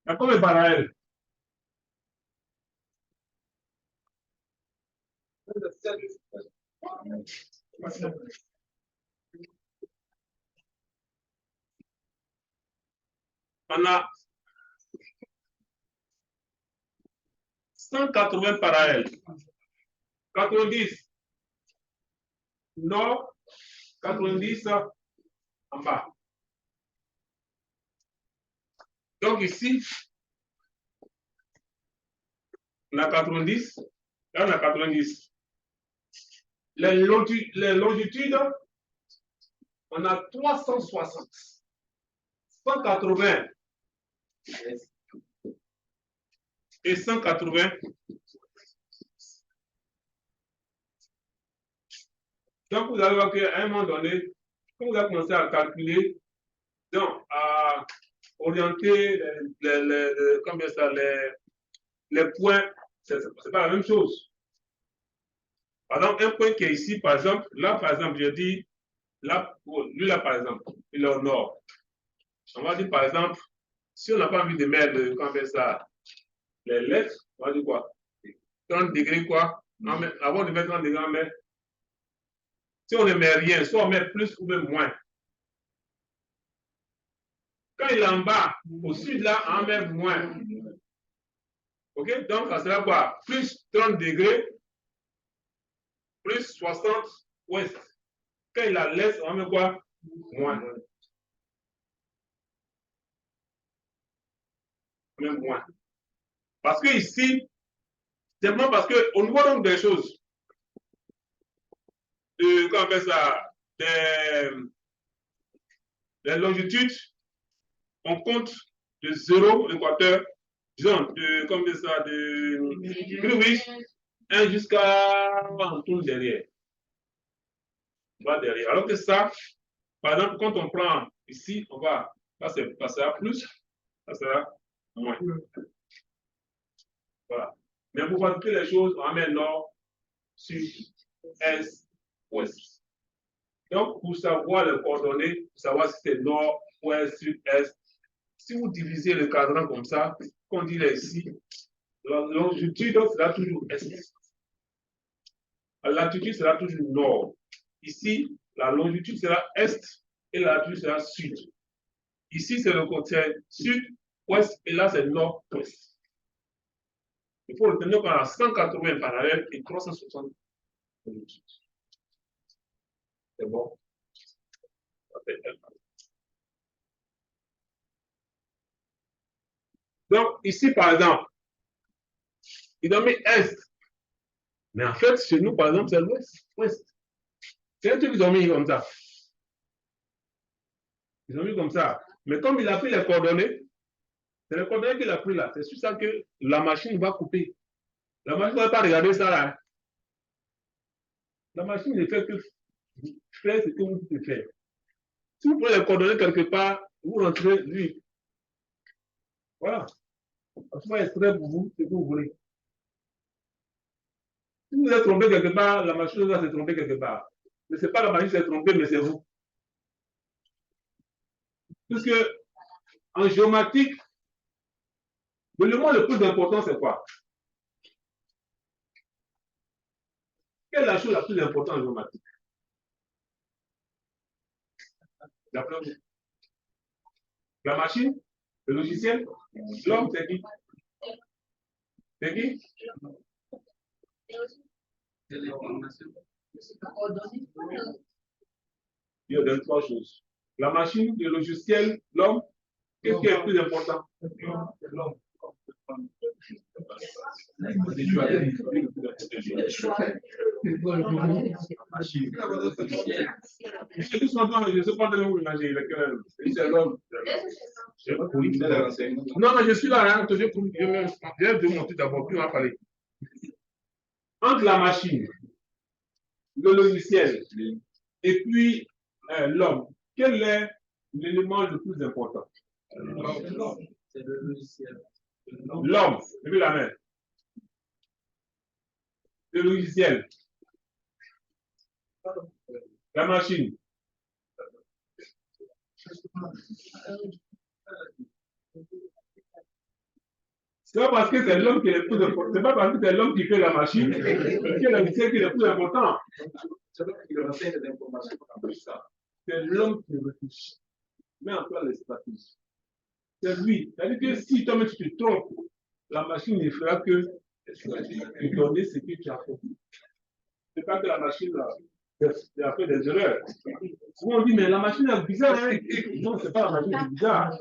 Il y a combien de parallèles? On a 180 parallèles. 90 nord, 90 en bas. Donc ici, on a 90, là on a 90. Les longitudes, on a 360. 180 et 180. Donc, vous allez voir qu'à un moment donné, quand vous avez commencé à calculer, donc à orienter les points, c'est pas la même chose. Par exemple, un point qui est ici, par exemple, là, par exemple, je dis, là, lui, là, par exemple, il est au nord. On va dire, par exemple, si on n'a pas envie de mettre, les lettres, on va dire quoi? 30 degrés, quoi? Avant de mettre 30 degrés, on met. Si on ne met rien, soit on met plus ou même moins. Quand il est en bas, au sud, là, on met moins. OK? Donc, ça sera quoi? Plus 30 degrés, plus 60 ouest. Quand il a l'est, on met quoi? Moins. On met moins. Parce que ici, simplement parce qu'au niveau donc des choses, comment on fait ça? Les longitudes, on compte de 0, l'équateur, disons, comme ça, de Greenwich, 1 jusqu'à, on tourne derrière. On va derrière. Alors que ça, par exemple, quand on prend ici, on va, là, ça sera plus, ça sera moins. Voilà. Mais pour voir toutes les choses, on met nord, sud, est, ouest. Donc, pour savoir les coordonnées, pour savoir si c'est nord, ouest, sud, est, si vous divisez le cadran comme ça, qu'on dit là ici, la longitude sera toujours est. La latitude sera toujours nord. Ici, la longitude sera est et la latitude sera sud. Ici, c'est le côté sud, ouest et là, c'est nord-ouest. Il faut retenir qu'on a 180 parallèles et 360 longitudes. C'est bon. Donc, ici, par exemple, il a mis est. Mais en fait, chez nous, par exemple, c'est l'ouest. Ouest. C'est un truc qu'ils ont mis comme ça. Ils ont mis comme ça. Mais comme il a pris les coordonnées, c'est les coordonnées qu'il a pris là. C'est sur ça que la machine va couper. La machine ne va pas regarder ça là. La machine ne fait que faire ce que vous pouvez faire. Si vous prenez les coordonnées quelque part, vous rentrez lui. Voilà. Franchement, extrait pour vous ce que vous voulez. Si vous êtes trompé quelque part, la machine va se tromper quelque part. Mais ce n'est pas la machine qui s'est trompée, mais c'est vous. Puisque en géomatique, l'élément le plus important, c'est quoi? Quelle est la chose la plus importante en géomatique? D'après vous? La machine? Le logiciel? L'homme, c'est qui? C'est qui? Il y a deux, trois choses. La machine, le logiciel, l'homme. Qu'est-ce qui est le plus important? L'homme. Je ne sais pas de où imaginer lequel. C'est l'homme. Non, mais je suis là, hein, je viens de monter d'abord, puis on va parler. Entre la machine, le logiciel, et puis l'homme, quel est l'élément le plus important? L'homme. C'est le logiciel. L'homme, levez la main. Le logiciel. La machine. C'est pas parce que c'est l'homme qui est le plus important. C'est pas parce que c'est l'homme qui fait la machine que le lycée qui est le plus important. C'est l'homme qui renseigne les informations comme ça. C'est l'homme qui réfléchit, met en place les stratégies. C'est lui. C'est-à-dire que si toi tu te trompes, la machine ne fera que te donner ce que tu as fait. C'est pas que la machine a fait des erreurs. Souvent on dit, mais la machine est bizarre. Hein? Non, c'est pas la machine qui est bizarre.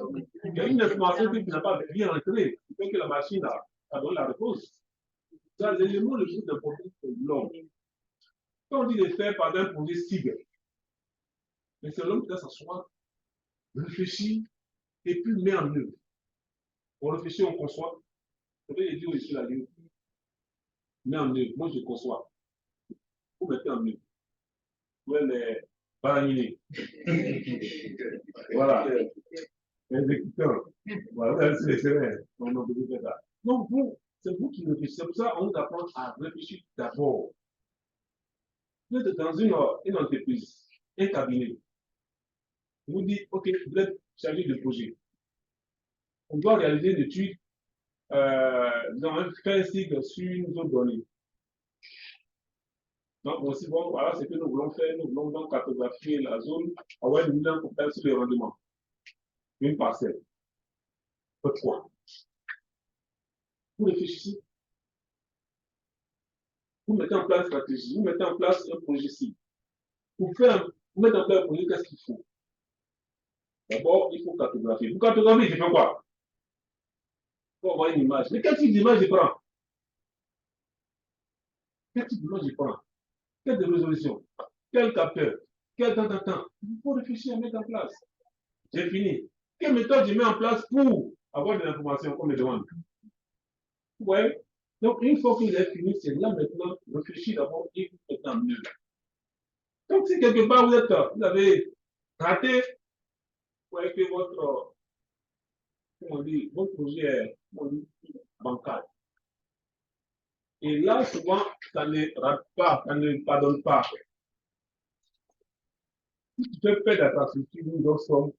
Il y a une information que tu n'as pas bien entrée. Il faut que la machine a donné la réponse. L'élément le plus important, c'est l'homme. Quand on dit de faire, par exemple, pour des cibles, mais c'est l'homme qui doit s'asseoir, réfléchir, et puis met en œuvre. On réfléchit, on conçoit. Vous pouvez dire ici la ligne. Met en œuvre. Moi, je conçois. Vous mettez en œuvre. Vous les paraminés. Voilà. Les exécuteurs. Voilà, c'est les terrains. Donc, c'est vous qui réfléchissez. C'est pour ça qu'on nous apprend à réfléchir d'abord. Vous êtes dans une entreprise, un cabinet. Vous dites, OK, vous êtes chargé de projet. On doit réaliser une étude dans un cycle sur une zone donnée. Donc, aussi, bon, voilà ce que nous voulons faire. Nous voulons donc cartographier la zone, avoir une mise pour faire sur les rendements. Une parcelle. Pourquoi? Vous réfléchissez. Vous mettez en place une stratégie. Vous mettez en place un projet cible. Pour mettre en place un projet, qu'est-ce qu'il faut? D'abord, il faut cartographier. Pour cartographier, je fais quoi? Il faut avoir une image. Mais quel type d'image je prends? Quel type d'image je prends? Quelle de résolution? Quel capteur? Quel temps? Il faut réfléchir à mettre en place. J'ai fini. Quelle méthode je mets en place pour avoir de l'information qu'on me demande? Oui. Donc, une fois qu'il est fini, c'est là maintenant, réfléchir d'abord et vous faites en mieux. Donc, si quelque part vous avez raté, vous voyez que votre projet est bancal. Et là, souvent, ça ne rate pas, ça ne pardonne pas. Si tu fais faire d'infrastructure, nous sommes,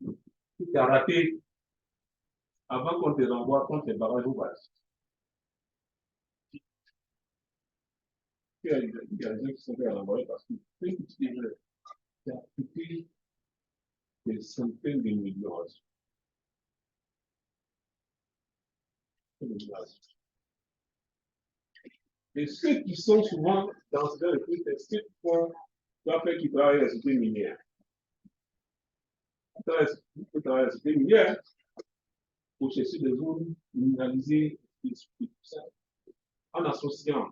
si tu as raté, avant qu'on te renvoie, qu'on te barrage au bas. Il y a des gens qui sont fait renvoyer parce que c'est une petite erreur. Ça a coûté des centaines de millions. Et ceux qui sont souvent dans ce genre de trucs, c'est ceux qui travaillent à la société minière. Ils travaillent à la société minière pour chercher des zones minéralisées et tout ça. En associant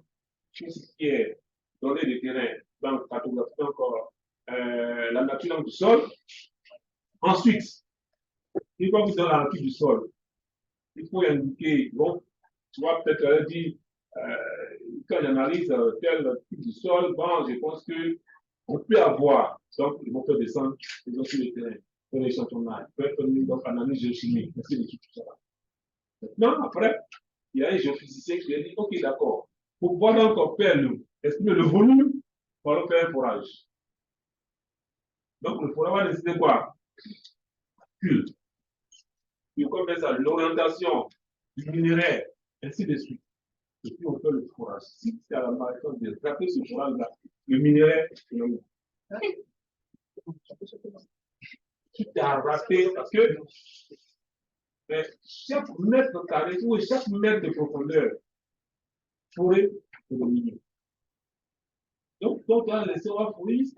tout ce qui est données de terrain, donc cartographie encore la nature du sol. Ensuite, une fois que vous avez la nature du sol, il faut indiquer, bon, tu vois, peut-être dire, quand j'analyse tel type de sol, bon, je pense qu'on peut avoir, donc ils vont faire descendre les autres sur le terrain, faire l'échantillonnage, faire donc analyse géochimique, ainsi de suite, tout ça. Maintenant, après, il y a un géophysicien qui a dit, OK, d'accord, pour pouvoir donc faire estimer le volume, on va faire un forage. Donc, le forage va décider quoi? Culte. Et comme ça, l'orientation du minéraire, ainsi de suite. Et puis on fait le forage. Si c'est à la marathon de traiter ce forage-là, le minéraire, tu t'as raté parce que chaque mètre carré ou chaque mètre de profondeur pourrait le miner. Donc, tu as laissé un fruit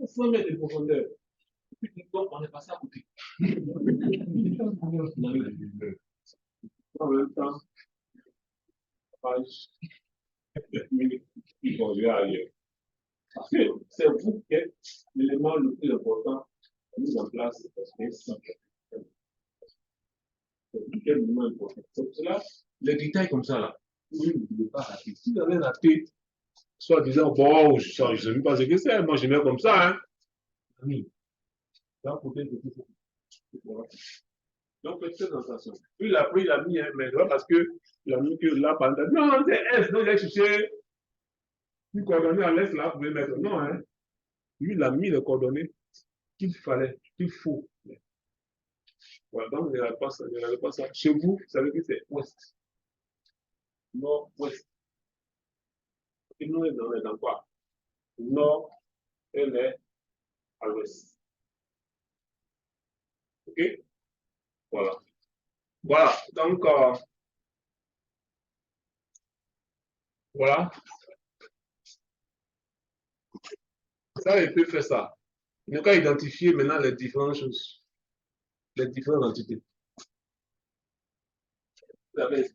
100 mètres de profondeur. Et puis, donc, on est passé à côté. En même temps, page, il faut aller ailleurs. Parce que c'est vous qui êtes l'élément le plus important mis en place. C'est vous qui êtes l'élément important. C'est pour cela, les détails comme ça, là, vous ne devez pas rater. Si vous avez raté, soit disant, bon, je ne sais même pas ce que c'est, moi je mets comme ça, hein. Oui. Donc, faites très attention. Lui, il a pris, il a mis, mais non, parce que il a mis que là, pendant. Non, c'est S, donc il a cherché une coordonnée en S, là, vous pouvez mettre. Non, hein. Lui, il a mis les coordonnées qu'il fallait, qu'il faut. Voilà, donc ne regardez pas ça. Chez vous, ça veut dire que c'est ouest. Nord-ouest. Et nous, on est dans quoi? Nord, elle est à l'ouest. OK? Voilà. Voilà. Donc, voilà. Ça, il peut faire ça. Il n'a qu'à identifier maintenant les différentes choses, les différentes entités. Vous avez ça.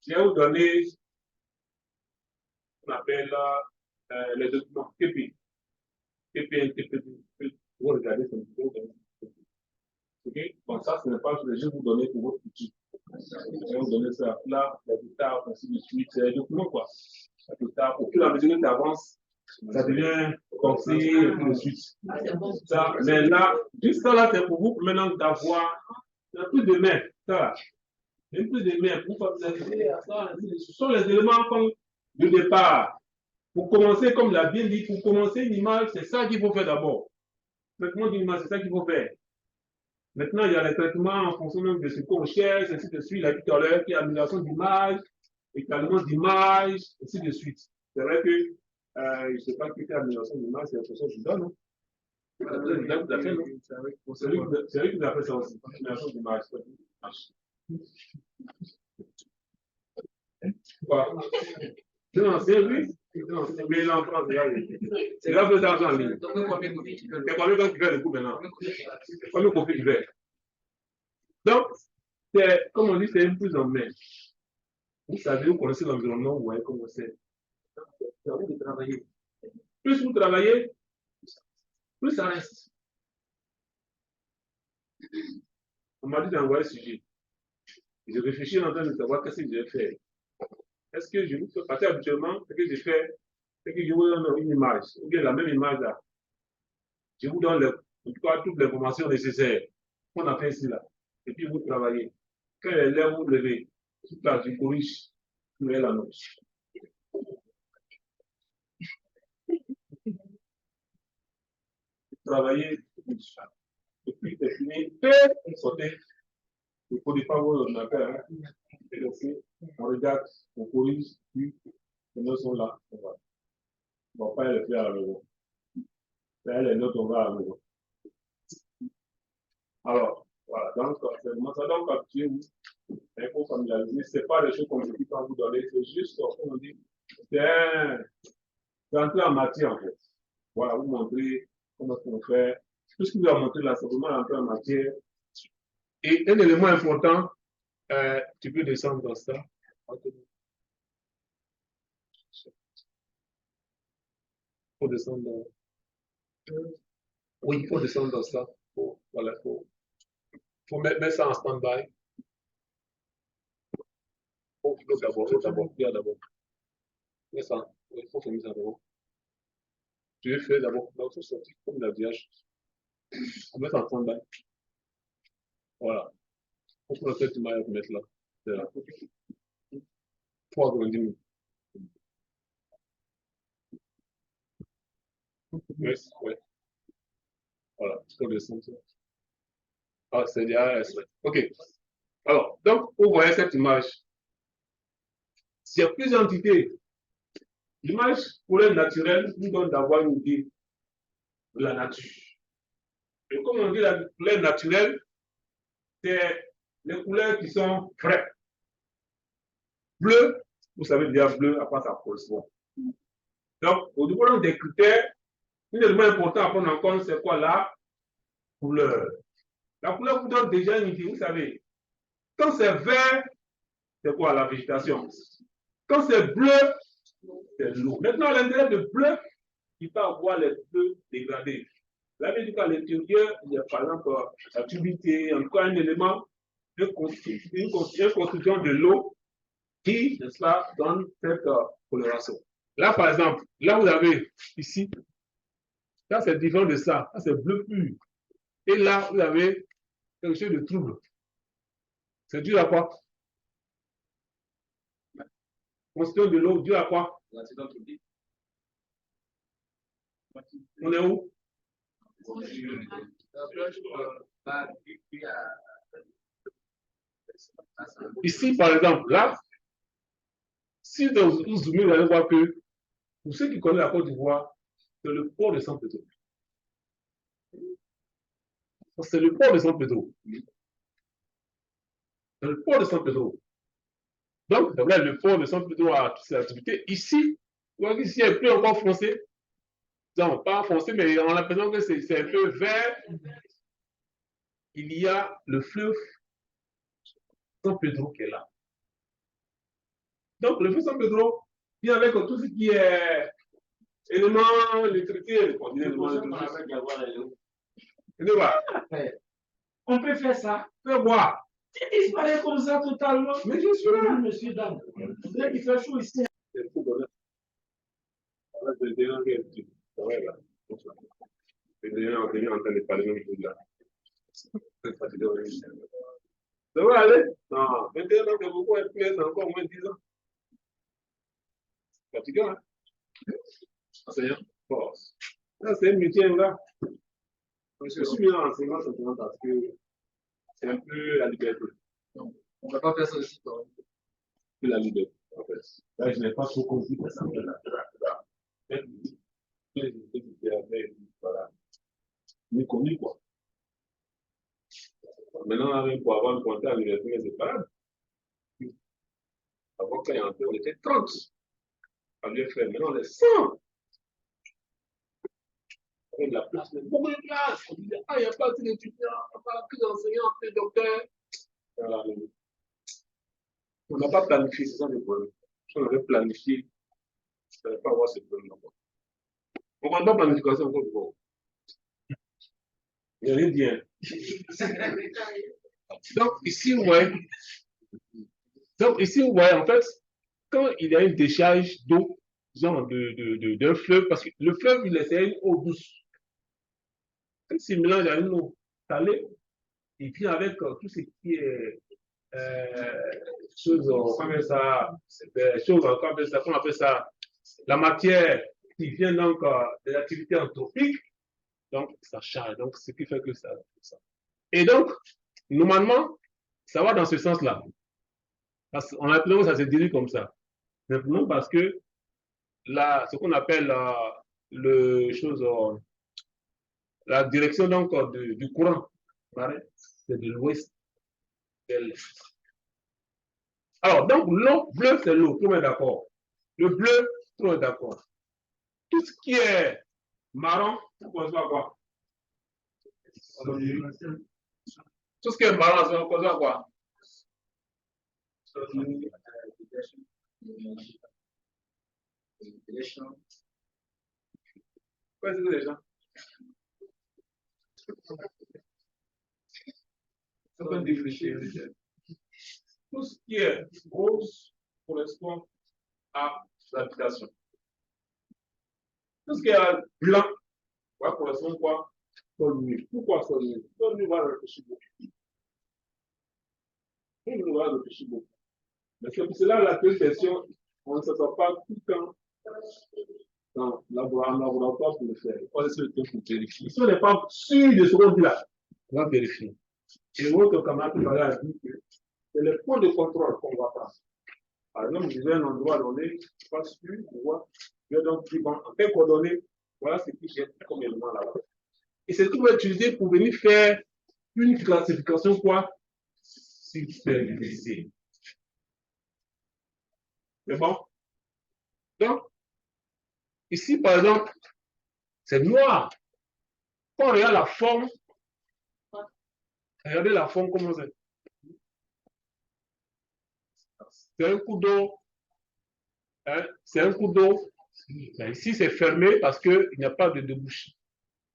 Je vais vous donner ce qu'on appelle les documents TP. TP, TP. Vous regardez ça. OK? Bon, ça, ce n'est pas ce que je vais vous donner pour votre petit. Je vais vous donner ça là, la guitare, ainsi de suite. C'est les documents, quoi. La guitare, au fur et à mesure que tu avances, ça devient concis et ainsi de suite. Ça, mais là, juste ça là, c'est pour vous maintenant d'avoir un peu de main. Ça, un peu de main pour familiariser à ça. Ce sont les éléments comme de départ. Pour commencer, comme l'a bien dit, pour commencer une image, c'est ça qu'il faut faire d'abord. Traitement d'une image, c'est ça qu'il faut faire. Maintenant, il y a les traitements en fonction même de ce qu'on cherche, ainsi de suite. Il a dit tout à l'heure qu'il y a annulation d'image, étalement d'image, ainsi de suite. C'est vrai que je ne sais pas qui fait annulation d'image, c'est la personne qui donne. Hein. C'est vrai qui nous a fait ça aussi. Annulation d'image. Voilà. Non, c'est lui. Mais là, en France, c'est là que d'argent en ligne. C'est combien de qui fait le coup maintenant? Combien de copies qui fait? Donc, comme on dit, c'est une prise en main. Vous savez, vous connaissez l'environnement, vous voyez comment c'est. C'est à vous de travailler. Plus vous travaillez, plus ça reste. On m'a dit d'envoyer ce sujet. Je réfléchis en train de savoir qu'est-ce que je vais faire. Est-ce que je vous fais passer habituellement, ce que je fais, c'est que je vous donne une image, ou bien la même image là. Je vous donne en tout cas toutes les informations nécessaires qu'on a fait ici là. Et puis vous travaillez. Quand les lèvres vous levez, tout là, je corrige, vous mets la note. Travaillez, et puis c'est fini, vous sortez. Il ne faut pas voir l'ordinateur. Hein. Et aussi, on regarde, on corrige, puis les notes sont là. On va pas les faire à la maison. Faire les notes, on va à la maison. Alors, voilà, donc c'est vraiment ça. Donc, habituez-vous. Il faut familiariser. Ce n'est pas des choses qu'on ne peut pas vous donner, c'est juste, comme on dit, c'est entrer en matière, en fait. Voilà, vous montrer comment on fait. Tout ce que vous avez montré là, c'est vraiment entrer en matière. Et un élément important, tu peux descendre dans ça. Il faut descendre dans... Oui, il faut descendre dans ça. Voilà, faut mettre ça en stand-by. D'abord, regarde d'abord. Mets ça. Il faut faire ça d'abord. Tu veux faire d'abord. Donc, il faut sortir comme la VH. On met ça en stand-by. Voilà. Il faut prendre cette image et mettre là. C'est là. Il faut agrandir. Yes, ouais. Voilà. Il faut descendre ça. Ah, c'est DRS. OK. Alors, donc, vous voyez cette image. S'il y a plusieurs entités, l'image couleur naturelle nous donne d'avoir une idée de la nature. Et comme on dit la couleur naturelle, c'est les couleurs qui sont vraies. Bleu, vous savez déjà bleu, à quoi ça correspond. Donc, au niveau des critères, un élément important à prendre en compte, c'est quoi la couleur? La couleur vous donne déjà une idée, vous savez. Quand c'est vert, c'est quoi la végétation? Quand c'est bleu, c'est l'eau. Maintenant, à l'intérieur de bleu, il peut avoir les bleus dégradés. Là, mais à l'intérieur, il y a par exemple la turbidité, en tout cas un élément, une construction de l'eau qui, n'est-ce pas, donne cette coloration. Là, par exemple, là, vous avez ici, ça c'est différent de ça, ça c'est bleu pur. Et là, vous avez quelque chose de trouble. C'est dû à quoi? Construction de l'eau, dû à quoi? On est où? Ici, par exemple, là, si vous zoomez, vous allez voir que pour ceux qui connaissent la Côte d'Ivoire, c'est le port de San Pedro. C'est le port de San Pedro. C'est le port de San Pedro. Donc, le port de San Pedro a toutes ses activités. Ici, vous voyez qu'ici, il n'est plus encore foncé. Non, pas foncé, mais on a l'impression que c'est un peu vert. Il y a le fleuve San Pedro qui est là. Donc, le fleuve San Pedro vient avec tout ce qui est éléments électriques. On peut faire ça. On peut voir. C'est disparaît comme ça totalement. Mais je suis là, monsieur, dame. C'est qu'il fait chaud ici. Ça va aller? Non, 21 ans, c'est beaucoup, et plus, encore moins 10 ans. Fatigant, hein? Enseignant, force. Là, c'est un métier, là. Je suis mis en enseignement simplement parce que c'est un peu la liberté. Donc, on ne va pas faire ça aussi, quoi. C'est la liberté, en fait. Là, je n'ai pas trop compris que ça me donne la voilà. Mais connu, quoi. Maintenant, pour avoir le compte à l'université, c'est pas grave. Avant, quand il y a un peu, on était 30 à lui faire. Maintenant, on est 100. Avec la place, mais beaucoup de place. On disait, ah, il n'y a pas assez d'étudiants, il n'y a pas plus d'enseignants, plus de docteurs. Voilà. On n'a pas planifié, c'est ça le problème. Si on avait planifié, on ne n'allait pas avoir ce problème-là. On ne prend pas planification encore de bon. Il n'y a rien dit. Hein. Donc, ici, vous voyez, en fait, quand il y a une décharge d'eau, genre d'un fleuve, parce que le fleuve, il est une eau douce. Quand il mélange à une eau salée, il vient avec tout ce qui est choses, on appelle ça, qu'on appelle ça, la matière qui vient donc de l'activité anthropique, donc ça charge, donc ce qui fait que ça. Et donc, normalement, ça va dans ce sens-là. On a l'impression que ça se dirige comme ça. Simplement parce que là, ce qu'on appelle la direction donc du courant, c'est de l'ouest vers l'est. Alors, donc, l'eau bleue, c'est l'eau, tout le monde est d'accord. Le bleu, tout le monde est d'accord. Tout ce qui est marron, ça correspond à quoi? Tout ce qui est marron, ça correspond à quoi? Quoi c'est les gens? Ça peut défricher. Tout ce qui est rose correspond à l'habitation. Tout ce qui est blanc correspond à quoi? Sol nu. Pourquoi sol nu? Sol nu va réfléchir beaucoup. On va réfléchir beaucoup. Mais c'est là la question, on ne se sort pas tout le temps dans laboratoire pour le faire. C'est le temps pour vérifier. Si on n'est pas sûr de ce qu'on dit là, on va vérifier. Et votre camarade tout à l'heure a dit que c'est le point de contrôle qu'on va prendre. Par exemple, je vais à un endroit donné, je ne suis pas sûr, je vais donc dire, bon, en quelles coordonnées, voilà ce qui j'ai comme élément là-bas. Et c'est tout utilisé pour venir faire une classification quoi? Supervisée. C'est bon? Donc, ici, par exemple, c'est noir. Quand on regarde la forme, regardez la forme, comment c'est. C'est un coup d'eau. Hein? C'est un coup d'eau. Ici, c'est fermé parce qu'il n'y a pas de débouché.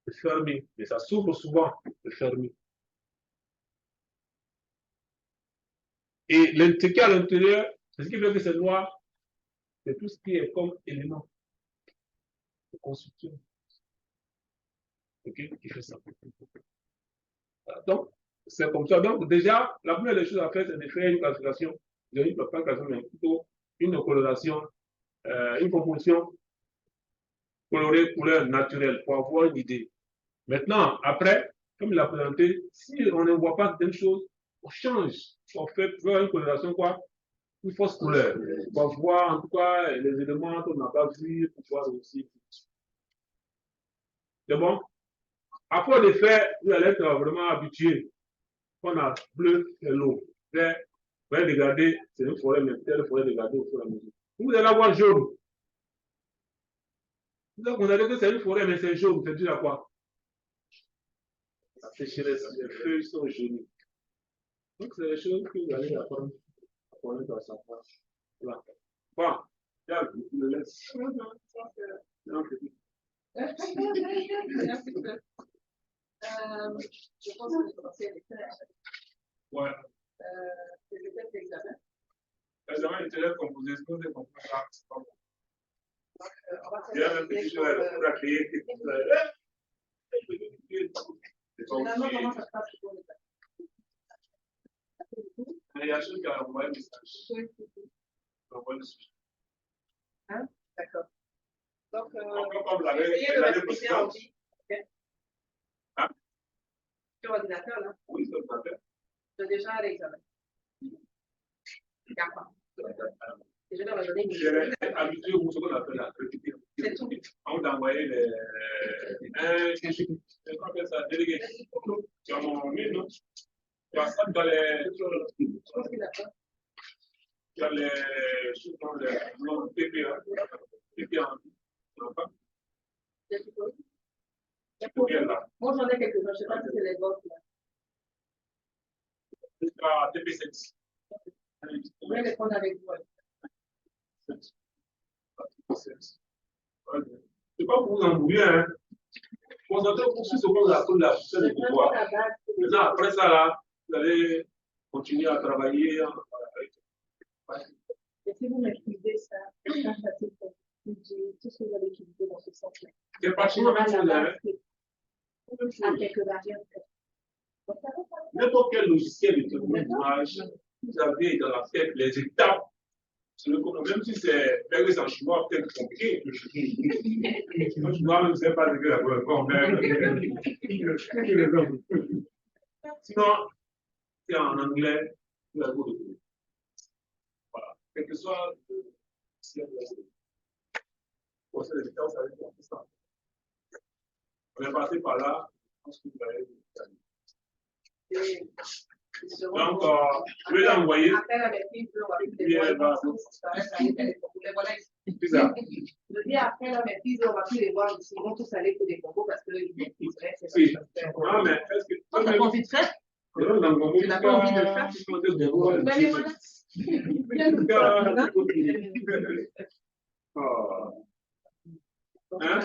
C'est fermé. Mais ça s'ouvre souvent. C'est fermé. Et ce à l'intérieur, ce qui fait que c'est noir, c'est tout ce qui est comme élément de construction. OK? Qui fait ça. Donc, c'est comme ça. Donc, déjà, la première des choses à faire, c'est de faire une classification. Une classification, mais plutôt une coloration, une composition colorée, couleur naturelle, pour avoir une idée. Maintenant, après, comme il a présenté, si on ne voit pas certaines choses, on change. On fait une corrélation quoi? Une fausse couleur. On va voir en tout cas les éléments qu'on n'a pas vus pour voir aussi. C'est bon? Après le faire, vous allez être vraiment habitué. On a bleu et l'eau. Vous allez regarder, c'est une forêt, mais telle forêt regarder au fur et à mesure. Vous allez avoir jaune. Donc, on a dit que c'est une forêt, mais c'est jaune. C'est dû à quoi? La sécheresse, les feuilles sont jaunes. Donc, c'est des choses que vous allez apprendre dans sa place. Voilà. Bon, regarde, je le laisse. Je pense que c'est Ouais. c'est peut-être l'examen. L'examen littéraire composé, ce qu'on est compris là, c'est pas bon. Il y a un petit jeu pour créer quelque chose. Finalement, comment ça se passe pour les il y a ceux qui ont envoyé un message. Hein? D'accord. Donc, comme essayez de l'année répéter en précédente. vie. Okay? Hein? Sur l'ordinateur, là. Oui, sur l'ordinateur. J'ai déjà l'examen. D'accord. Et je vais leur donner une J'ai habitué au ce qu'on appelle la répéter. C'est tout. On t'a envoyé les. Comment on appelle ça? Délégué. Tu as mon mail, non? Tu as ça dans les. Je pense qu'il a pas. Tu as les. Dans les. Non, PPA. PPA. Tu n'as pas? Moi, j'en ai quelques-uns. Je ne sais pas si c'est les vôtres. Tu as TP7. Je vais les prendre avec vous. C'est pas pour vous embrouiller, hein. Concentrez-vous sur ce qu'on appelle la puissance du pouvoir. Maintenant, après ça, là, vous allez continuer à travailler. Et si vous maîtrisez ça, c'est pas facile pour vous. Tout ce que vous avez utilisé dans ce sens-là. C'est pratiquement la même chose, hein. À quelques variantes. N'importe quel logiciel de tournage, vous avez dans la tête les étapes. Même si c'est fait en chinois, peut-être compliqué. En chinois, même si c'est pas de sinon, c'est en anglais, vous avez beaucoup de. Voilà. Quel que soit si on sait les étapes, ça va être ça. On est passé par là, je pense que vous allez. Donc, je vais l'envoyer. C'est ça. Je dis après la maîtrise, on va plus les voir ici. Ils vont tous aller pour des concours parce qu'ils maîtriseraient. Oui. Non, mais est-ce que. Tu n'as pas envie de faire? Tu n'as pas envie de faire? Hein?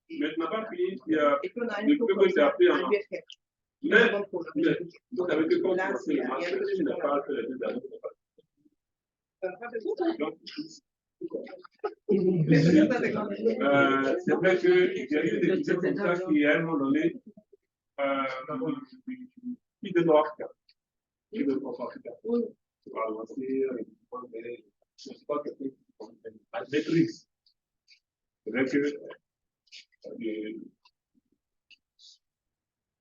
Maintenant, pas fini, il y a le peu que j'ai appris en. Mais, vous savez que quand vous commencez le marché, tu n'as pas fait les 2 années. C'est vrai qu'il y a eu des questions comme ça qui, à un moment donné, qui de Nord, qui de Nord-Afrique. Tu vas avancer, mais je ne sais pas quelqu'un qui maîtrise. C'est vrai que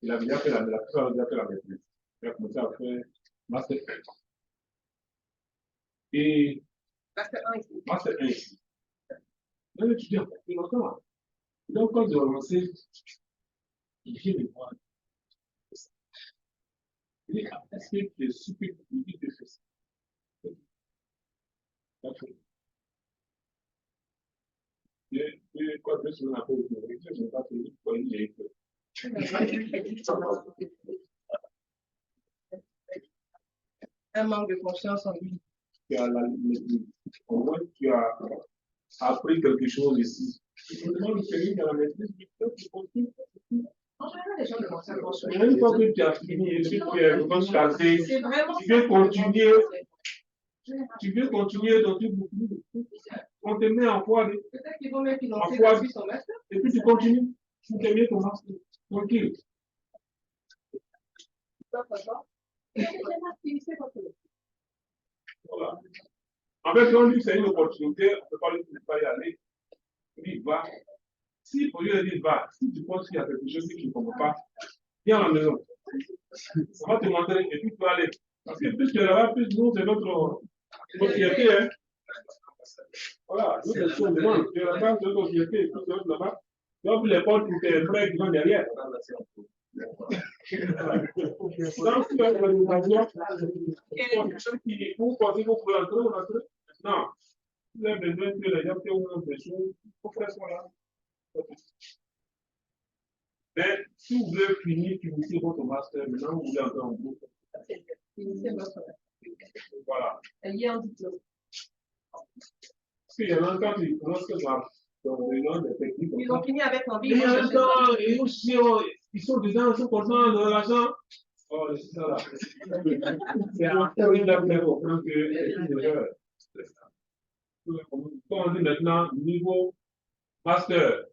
il a déjà fait la maîtrise. Il a commencé à faire Master 1. Et Master 1 ici. Un étudiant, il entend. Donc, quand je commençais, il vient me voir. Il dit, est-ce que tu es super public de faire ça? D'accord. Et quoi de ce qu'on appelle le nourriture, je n'ai pas fait quoi il est. Un manque de confiance en lui. Au moins, tu as appris quelque chose ici. Tu me demandes de finir dans la maîtrise, tu continues. Une fois que tu as fini et que tu es vraiment chargé, tu veux continuer dans tout beaucoup. On te met en foi. Peut-être qu'ils vont même financer depuis son master. Et puis tu continues. Tu te mets ton master. Tranquille. Voilà. En fait, on dit que c'est une opportunité, on ne peut pas lui dire de ne pas y aller. Il dit, va. Si pour lui dire, va, si tu penses qu'il y a quelque chose que tu ne comprends pas, viens à la maison. On va te montrer et puis tu peux aller. Parce que plus tu es là-bas, plus nous, c'est notre fierté. Hein. Voilà, nous, c'est ce qu'on demande. Tu es là-bas, c'est notre fierté. Plus tu es là-bas, tu ouvres les portes pour tes frères qui sont derrière. Donc, si tu as une occasion, vous pensez que vous pouvez entrer, vous entrez. Non. Vous avez besoin que les gens qui ont des choses, il faut faire ça là. Mais si vous voulez finir votre master, maintenant vous voulez entrer en groupe. Voilà. Il y a un diplôme. Parce qu'il y en a quand ils commencent dans les noms des techniques. Ils ont fini avec envie. Il y a encore, ils sont dedans, ils sont contents de l'argent. Oh, c'est ça là. C'est un peu là pour comprendre que comme on dit maintenant, niveau master.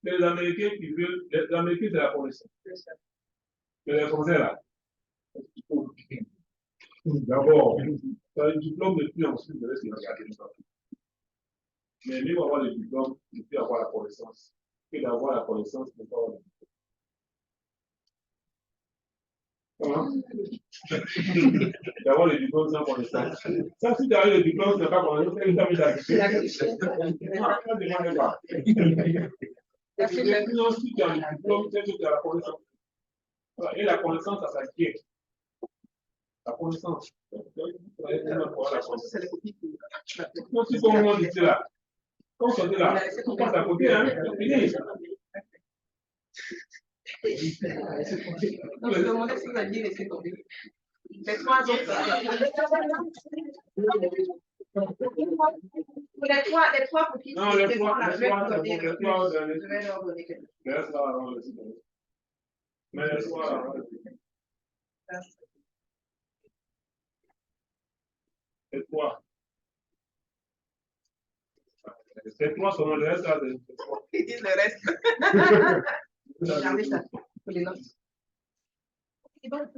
Les Américains qui veulent, les Américains c'est la connaissance. Mais les Français là, d'abord, tu as le diplôme de plus ensuite de rester regarder ça. Mais mieux avoir le diplôme et puis avoir la connaissance que d'avoir la connaissance et pas avoir le diplôme. D'avoir le diplôme sans connaissance. Ça, si tu as eu le diplôme, tu n'as pas connaissance, tu n'as pas si tu as le diplôme, c'est que tu as la connaissance. Et la connaissance, ça s'acquiert. La connaissance. Quand tu commences ici là, quand on est là, on passe à côté, hein, c'est fini. Non, je demandais si vous aviez laissé tomber. Les trois autres. Les trois pour qui? Non, les trois, je vais leur donner. Je vais leur donner quelque chose. Mais les trois, les trois. Les trois sont le reste. Ils disent le reste. Regardez ça, pour les notes. Et donc,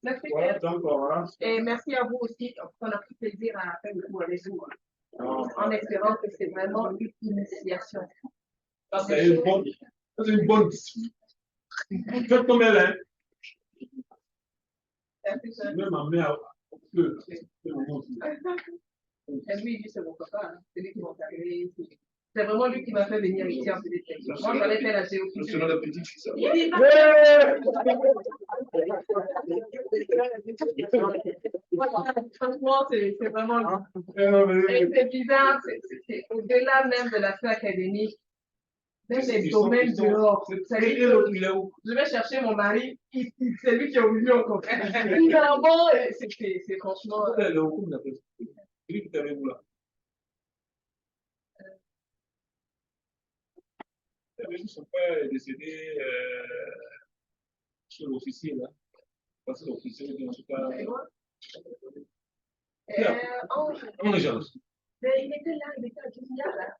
merci. Voilà. Et merci à vous aussi. On a pris plaisir à faire le cours avec vous. En espérant que c'est vraiment une initiation. Ça, c'est une bonne discipline. Faites comme elle est. Même ma mère, que c'est lui, c'est mon papa. C'est lui qui m'a fait. C'est vraiment lui qui m'a fait venir ici en pédiatrie. Moi, j'allais faire la géophysie. C'est la petite fille, ça. Franchement, c'est vraiment. Et c'est bizarre, c'est au-delà même de l'aspect académique. Même les domaines dehors. Je vais chercher mon mari, c'est lui qui est au milieu encore. Finalement, c'est franchement. Son père est décédé sur l'officier, là. Parce que l'officier, en tout cas. En urgence. Mais il était là, il était à Kenya, là.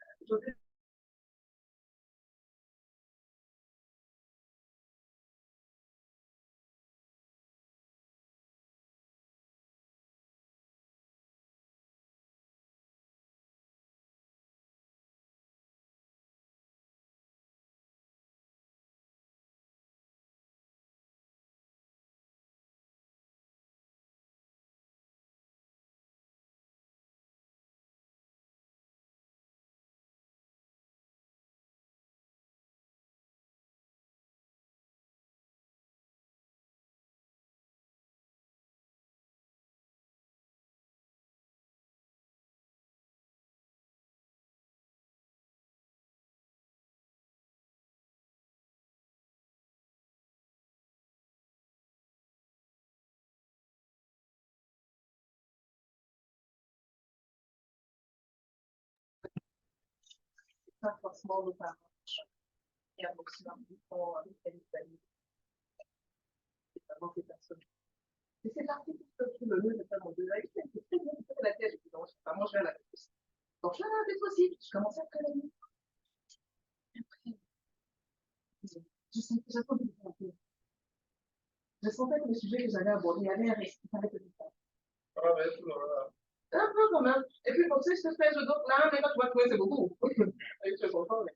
Pas forcément nos parents. Et un maximum de temps avec les amis. C'est vraiment ces personnes. Et c'est parti pour tout le nœud de faire mon deuxième. C'est très bien de faire la tête. Donc, je sais pas, moi, je vais à la tête. Donc, je vais à la tête aussi. Je commence à faire la nuit. Après, je sais que j'attends de faire la tête. je sentais que le sujet que j'avais abordé, il y avait un risque, il fallait que je fasse. Ah, mais voilà. Un peu quand même. Et puis, comme ça, je te fais le doute là, mais quand tu vas trouver, c'est beaucoup. Et je suis content, mais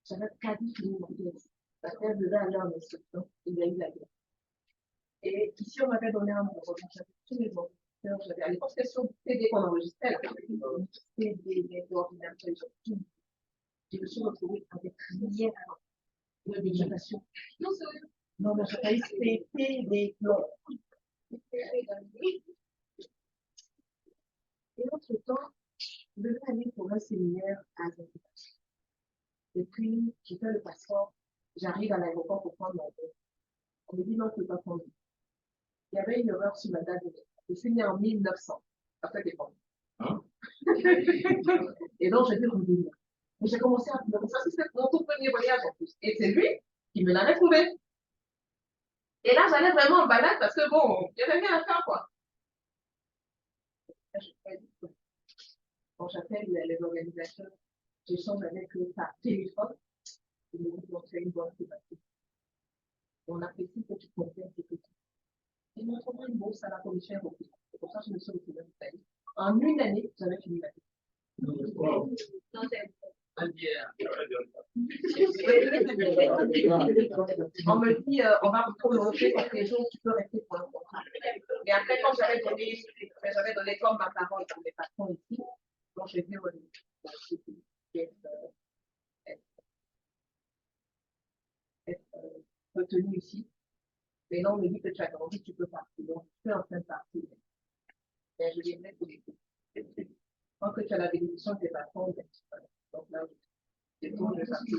j'avais pas dit fini mon pièce. La terre devait aller en instruction, il y a eu la guerre. Et ici, on m'avait donné un mot, j'avais tous les mots. À l'époque, c'était sur CD qu'on enregistrait, CD, d'ordinateur, tout. Je me suis retrouvée avec rien de végétation. Non, c'est vrai. Non, mais j'avais c'était des plombs. Et entre-temps, je devais aller pour un séminaire à Zanzibar. Et puis, j'ai fait le passeport. J'arrive à l'aéroport pour prendre mon vol. On me dit non, tu ne peux pas prendre. Il y avait une erreur sur ma date de naissance. Je suis née en 1900. Après des pommes. Hein? Et donc, j'ai dû revenir. Et j'ai commencé à pleurer. Ça, c'était mon tout premier voyage en plus. Et c'est lui qui me l'avait trouvé. Et là, j'allais vraiment en balade parce que bon, il y avait rien à faire, quoi. Quand j'appelle les organisateurs, j'échange avec eux par téléphone. Ils me disent qu'on fait une bonne thématique. On apprécie que tu comprennes ce que tu fais. Ils m'ont trouvé une bourse à la commission européenne. C'est pour ça que je me suis retrouvée en Italie. En une année, j'avais fini ma vie. Wow. On me dit, on va vous prolonger pour les jours, tu peux rester pour un contrat. Mais après, quand j'avais donné comme ma parole pour les patrons ici, donc j'ai vu être retenu ici. Mais là, on me dit que tu as grandi, tu peux partir. Donc, je suis en train de partir. Mais je viendrai pour les deux. Quand tu as la bénédiction de tes patrons, donc là, je vais partir.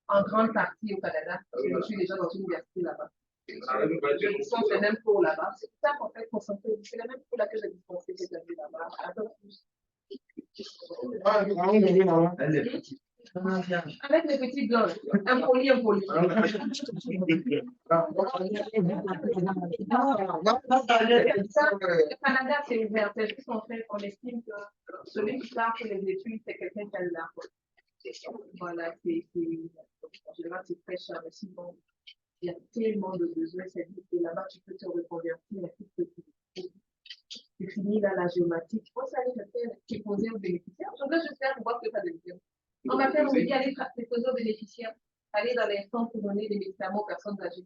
En grande partie au Canada, parce que je suis déjà dans une université là-bas. Je dispense les mêmes cours là-bas. C'est tout ça qu'en fait, c'est les mêmes cours là que j'ai dispensé cette année là-bas. Un peu plus. Avec les petits blancs, impoli. Le Canada, c'est ouvert. C'est juste en fait, on estime que celui qui part pour les études, c'est quelqu'un qui a de l'argent. Voilà, en général, c'est très cher, mais sinon, il y a tellement de besoins, c'est dit, et là-bas, tu peux te reconvertir à tout ce que tu finis là, la géomatique. Tu vois, ça, tu es posé aux bénéficiaires. Je veux juste faire pour voir que tu as des besoins. On m'a fait, on me dit, allez déposer aux bénéficiaires, aller dans les centres pour donner des médicaments aux personnes âgées.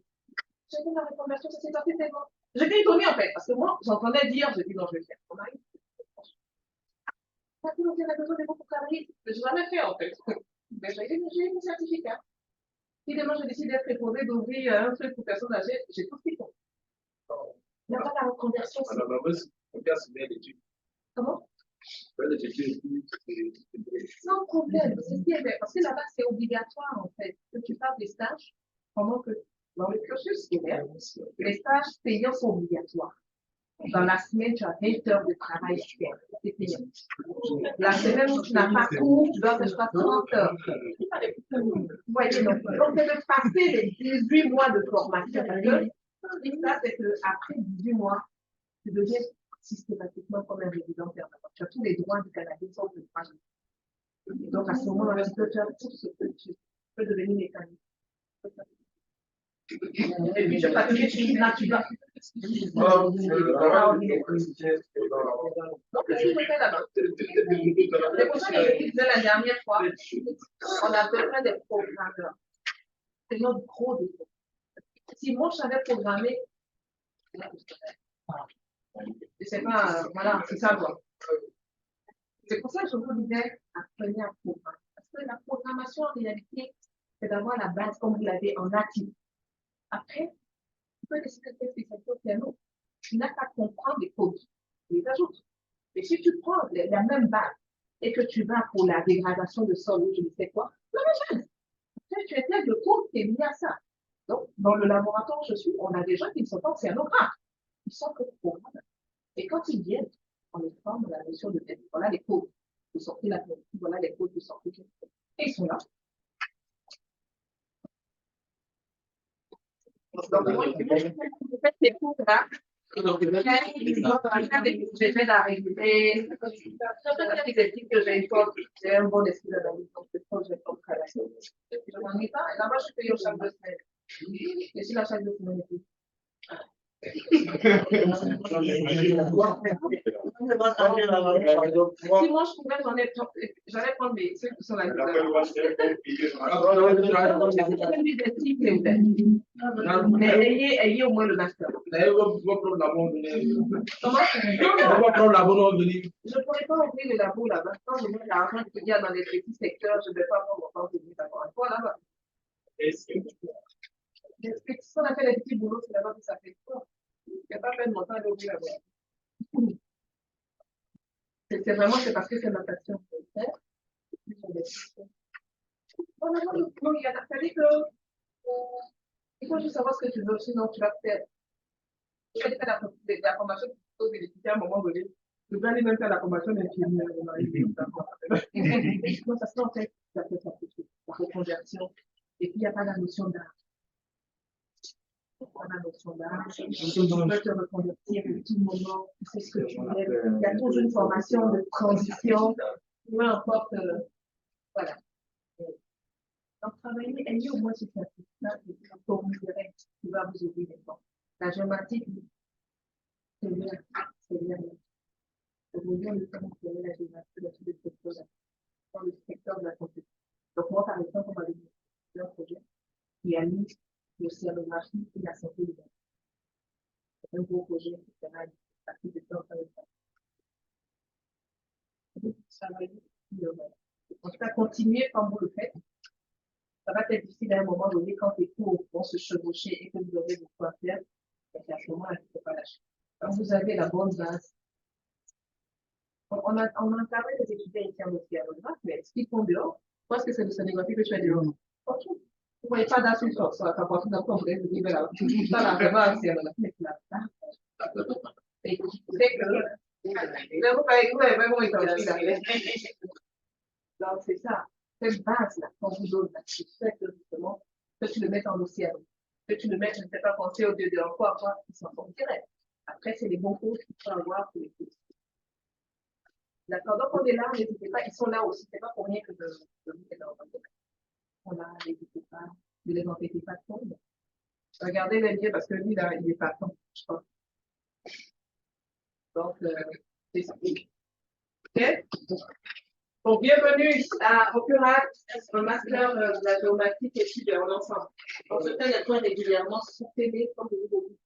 J'ai fait la reconversion, ça s'est passé tellement. J'étais étonnée en fait, parce que moi, j'entendais dire, je dis non, je vais faire. On arrive. Ça fait a besoin de beaucoup pour travailler. Je n'ai jamais fait en fait. Mais j'ai eu un certificat. Si demain je décide d'être préposée, d'ouvrir un truc pour personnes âgées, j'ai tout ce qu'il faut. Il n'y a pas la reconversion. Comment? Sans problème, c'est ce qui est fait. Parce que là-bas, c'est obligatoire en fait que tu fasses des stages pendant que dans le cursus scolaire, les stages payants sont obligatoires. Dans la semaine, tu as 20 heures de travail super. C'est payant. La semaine où tu n'as pas cours, tu dois faire 30 heures. Vous voyez, donc c'est de passer les 18 mois de formation. Parce que ça, c'est qu'après 18 mois, tu deviens systématiquement comme un résident permanent. Tu as tous les droits du Canada sans te prendre. Donc à ce moment-là, tu peux faire tout ce que tu peux devenir mécanique. Et puis, je papier, là, tu dois. Donc, je me fais là-bas. C'est pour ça que je disais la dernière fois, on a besoin des programmeurs. C'est notre gros défaut. Si moi, je savais programmer, je sais pas, voilà, c'est ça, quoi. C'est pour ça que je vous disais, apprenez à programmer. Parce que la programmation, en réalité, c'est d'avoir la base, comme vous l'avez en natif. Après, tu peux décider de faire spécialité au piano. Tu n'as qu'à comprendre les codes. Tu les ajoutes. Et si tu prends la même base et que tu vas pour la dégradation de sol ou je ne sais quoi, la même chose. Après, tu intègres le cours qui est lié à ça. Donc, dans le laboratoire où je suis, on a des gens qui ne sont pas océanographes. Ils sont que programmeurs. Et quand ils viennent, on les forme à la notion de tête. Voilà les codes. Vous sortez la tête. Voilà les codes, vous sortez. Et ils sont là. Donc, moi, je fais ces cours-là. J'essaie d'arriver. Surtout quand ils expliquent que j'ai un bon esprit d'analyse, donc c'est ça que j'ai comme travail. Je n'en ai pas. Là-bas, je suis payée chaque 2 semaines. Et si la chaque 2 semaines, si moi je pouvais, j'allais prendre ceux qui sont là. Mais ayez au moins le master. Je ne pourrais pas ouvrir le labo là-bas. Quand je mets l'argent qu'il y a dans les petits secteurs, je ne vais pas prendre mon temps de venir avoir un point là-bas. Ce qu'on appelle les petits boulots, c'est là-bas que ça fait quoi? Je ne vais pas faire mon temps d'ouvrir là-bas. C'est vraiment, c'est parce que c'est ma passion. Non, il y a fallu que. Il faut juste savoir ce que tu veux, sinon tu vas faire. Tu vas faire la formation plutôt que d'étudier à un moment donné. Tu vas aller même faire la formation d'infirmière. Non, ça se fait en fait, ça fait la reconversion. Et puis, il n'y a pas la notion d'art. Il n'y a pas la notion d'art. Tu peux te reconvertir à tout moment. Tu sais ce que tu veux. Il y a toujours une formation de transition. Peu importe. Voilà. Donc, travailler, ayez au moins ce certificat pour vous dire qui va vous ouvrir les portes. La géomatique, c'est bien. C'est bien. Pour vous dire le temps que vous avez la géomatique dans tous les secteurs, dans le secteur de la compétence. Donc, moi, par exemple, on va aller un projet qui allie le cérémographie et la santé de l'homme. C'est un gros projet qui sera à plus de temps avec ça. En tout cas, continuez comme vous le faites. Ça va être difficile à un moment donné quand les cours vont se chevaucher et que vous aurez beaucoup à faire. Et à ce moment-là, il ne faut pas lâcher. Quand vous avez la bonne base, on a encadré les étudiants ici en océanographie, mais ce qu'ils font dehors, je pense que c'est de scénographie que tu as dehors. Ok. Vous ne voyez pas d'insulte sur ça, quand on a compris, vous dites, voilà, ça là, vraiment, c'est là. Et c'est que, là, vous avez vraiment été là. Donc, c'est ça. Cette base-là, qu'on vous donne, c'est fait que justement, que tu le mettes en océan, que tu le mettes, je ne sais pas penser au Dieu de quoi, ils s'en font direct. Après, c'est les bons cours qu'il faut avoir pour les cours. D'accord, donc on est là, n'hésitez pas, ils sont là aussi, c'est pas pour rien que je vous mets dans le on a, n'hésitez pas, ne les embêtez pas trop. Regardez les liens parce que lui, là, il est pas temps, je crois. Donc, c'est ça. Ok? Donc, bienvenue au CURAC, un master de la géomatique et puis en ensemble. On se fait régulièrement sur télé, comme vous voulez.